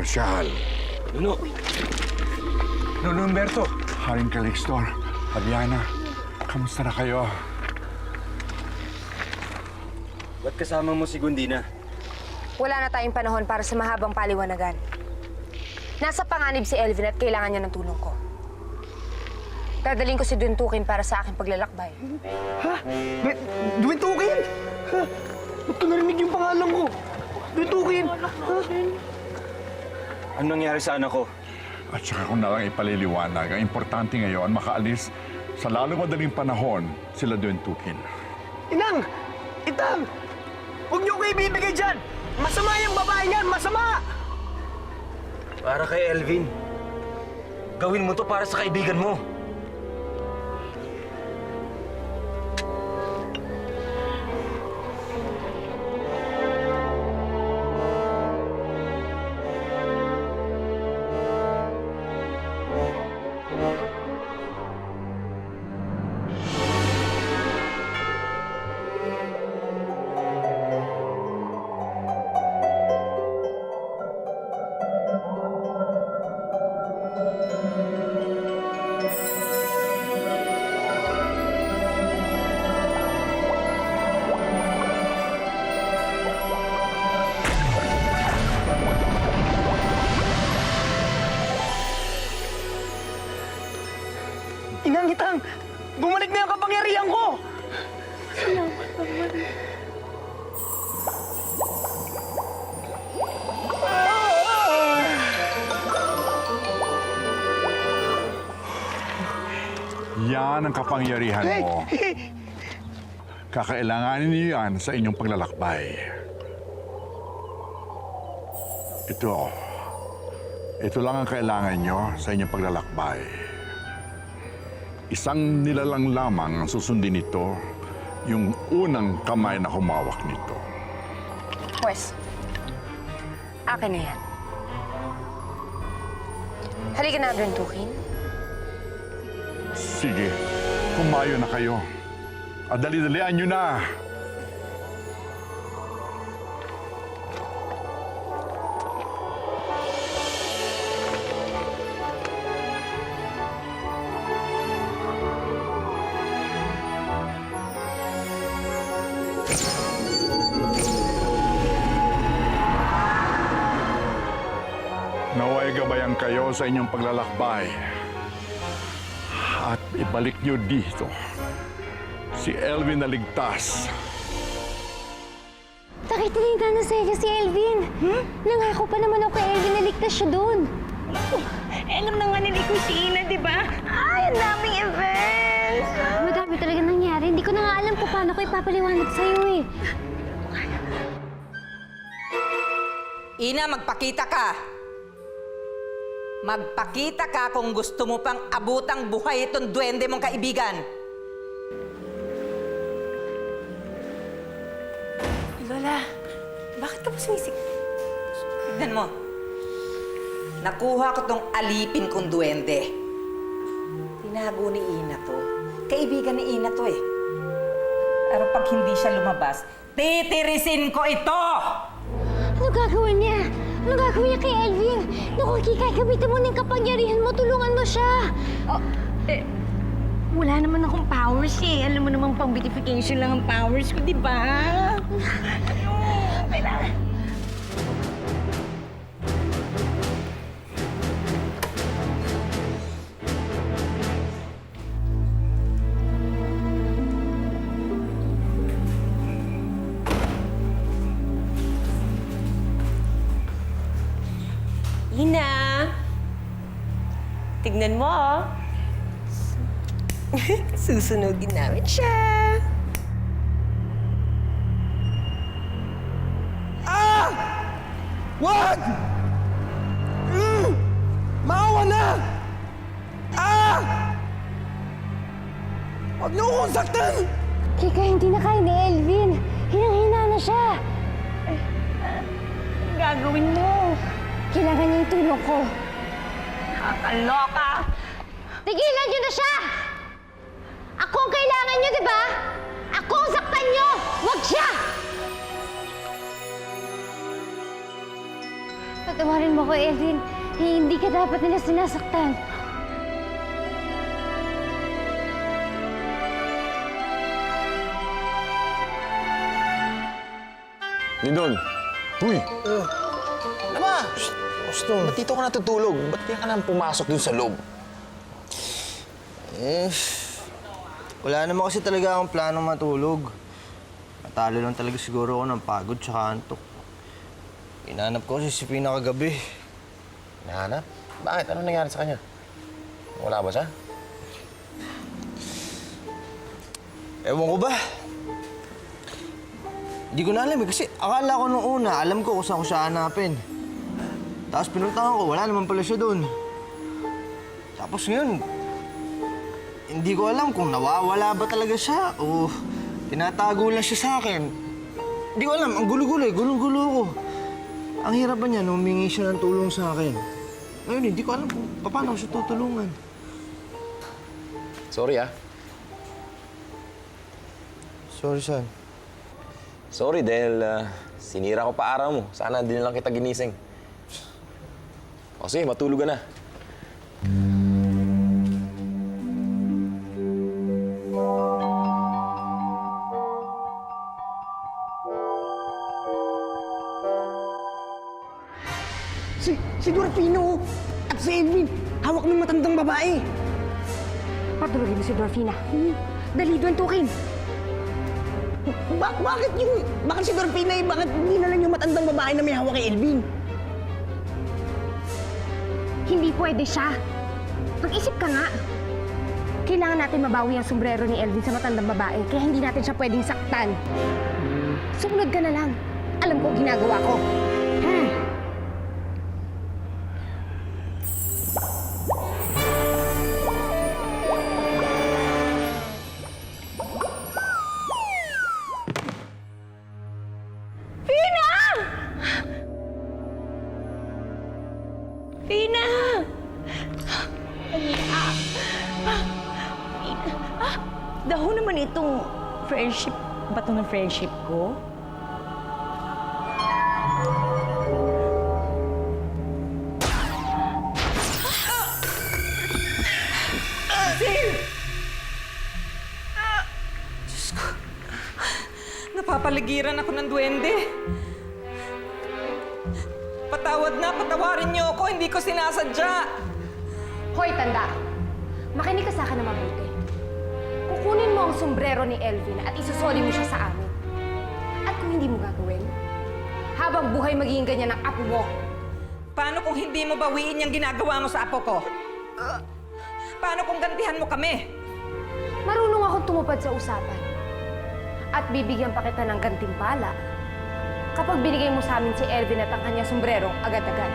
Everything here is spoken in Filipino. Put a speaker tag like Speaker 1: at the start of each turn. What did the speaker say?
Speaker 1: Marshal.
Speaker 2: Nuno Humberto.
Speaker 1: Haring Calixtor, Fabiana, kamusta na kayo?
Speaker 2: Ba't kasama mo si Gundina?
Speaker 3: Wala na tayong panahon para sa mahabang paliwanagan. Nasa panganib si Elvin at kailangan niya ng tulong ko. Dadaling ko si Duntukin para sa aking paglalakbay.
Speaker 4: Ha? Duntukin? Ha? Ba't ko narinig yung pangalan ko? Duntukin? Ha?
Speaker 2: Ano nangyari sa anak ko?
Speaker 1: At saka kung nalang ipaliliwanag, ang importante ngayon, makaalis sa lalo madaling panahon sila Duntukin.
Speaker 4: Inang! Itang! Huwag niyo ko ibibigay dyan! Masama yung babae niyan! Masama!
Speaker 2: Para kay Elvin. Gawin mo to para sa kaibigan mo.
Speaker 4: Inang, Itang! Bumalik na yung kapangyarihan ko!
Speaker 5: Salamat naman.
Speaker 1: Yan ang kapangyarihan mo. Kakailanganin niyo yan sa inyong paglalakbay. Ito lang ang kailangan niyo sa inyong paglalakbay. Isang nilalang lamang ang susundin nito, yung unang kamay na humawak nito.
Speaker 3: Pwes, akin na yan. Halika na, Duntukin.
Speaker 1: Sige, kumayo na kayo. At dali-dalian nyo na. Naway gabayan kayo sa inyong paglalakbay. At ibalik niyo dito si Elvin na ligtas.
Speaker 5: Nakita niyo yung tanong sa'yo si Elvin. Nangako pa naman ako kay Elvin na ligtas siya doon.
Speaker 6: Alam na nga nila ko si Ina, di ba? Ay, ang daming events!
Speaker 5: Madami talaga nangyari. Hindi ko na nga alam kung paano ko ipapaliwanag sa'yo eh.
Speaker 7: Ina, magpakita ka! Magpakita ka kung gusto mo pang abutang buhay itong duwende mong kaibigan.
Speaker 6: Lola, bakit ka pa sumisik?
Speaker 7: Tignan mo. Nakuha ko tong alipin kong duwende. Tinago ni Ina to. Kaibigan ni Ina to eh. Pero pag hindi siya lumabas, titirisin ko ito!
Speaker 5: Ano gagawin niya? Ano gagawin niya kay Elvin? Naku, Kika, gamitin mo ng kapangyarihan mo. Tulungan mo siya.
Speaker 6: Wala naman akong powers eh. Alam mo naman pang beautification lang ang powers ko, di ba? Ano? Kailangan. Ina! Tignan mo, oh. Susunugin namin siya.
Speaker 4: Ah! Wag! Maawa na! Ah! Wag niyo akong saktan!
Speaker 5: Kika, hindi na kaya ni Elvin. Hinang-hina na siya.
Speaker 6: Ang gagawin mo?
Speaker 5: Kailangan niya yung tulong ko.
Speaker 6: Nakakaloka!
Speaker 5: Tigilan niyo na siya! Ako ang kailangan niyo, di ba? Ako ang saktan niyo! Huwag siya! Patawarin mo ko, Elvin. Hindi ka dapat nila sinasaktan.
Speaker 8: Lindon! Uy!
Speaker 4: Nama! Gusto, ba't dito ka natutulog? Ba't kaya ka nang pumasok dun sa loob?
Speaker 9: Wala naman kasi talaga akong planong matulog. Natalo lang talaga siguro ako ng pagod tsaka antok. Inanap ko si Pina kagabi.
Speaker 8: Nahanap? Bakit? Ano nangyari sa kanya? Wala ba siya?
Speaker 9: Ewan ko ba? Hindi ko na alam eh, kasi akala ko nung una, alam ko kung saan ko siya hanapin. Tapos pinuntahan ko, wala naman pala siya doon. Tapos ngayon, hindi ko alam kung nawawala ba talaga siya o tinatago lang siya sa akin. Hindi ko alam, ang gulo-gulo eh, gulong-gulo ako. Ang hirap ba niya nung humingi siya ng tulong sa akin? Ngayon, hindi ko alam kung paano ko siya tutulungan.
Speaker 8: Sorry ah.
Speaker 9: Sorry, son.
Speaker 8: Sorry dahil sinira ko pa araw mo. Sana hindi na lang kita ginising. O sige, matulog ka na.
Speaker 4: Si Dorfino at si Elvin, hawak ng matandang babae.
Speaker 3: Patulogin mo si Dorfina. Dali, duwentukin.
Speaker 4: Bakit si Dorfina eh? Bakit hindi na lang yung matandang babae na may hawak kay Elvin?
Speaker 3: Hindi pwede siya. Mag-isip ka nga. Kailangan natin mabawi ang sombrero ni Elvin sa matandang babae, kaya hindi natin siya pwedeng saktan. Sumunod ka na lang. Alam ko ginagawa ko.
Speaker 6: Tina! Daho naman itong friendship. Bato ng friendship ko?
Speaker 7: Napapaligiran ako ng duwende. Patawad na, patawarin niyo ako. Hindi ko sinasadya.
Speaker 3: Hoy, tanda. Makinig ka sa akin na mabuti. Kukunin mo ang sombrero ni Elvin at isusoli mo siya sa amin. At kung hindi mo gagawin, habang buhay magiging ganyan ang apo mo.
Speaker 7: Paano kung hindi mo bawiin yung ginagawa mo sa apo ko? Paano kung gantihan mo kami?
Speaker 3: Marunong akong tumupad sa usapan. At bibigyan pa kita ng gantimpala kapag binigay mo sa amin si Elvin at ang kanyang sombrero agad-agad.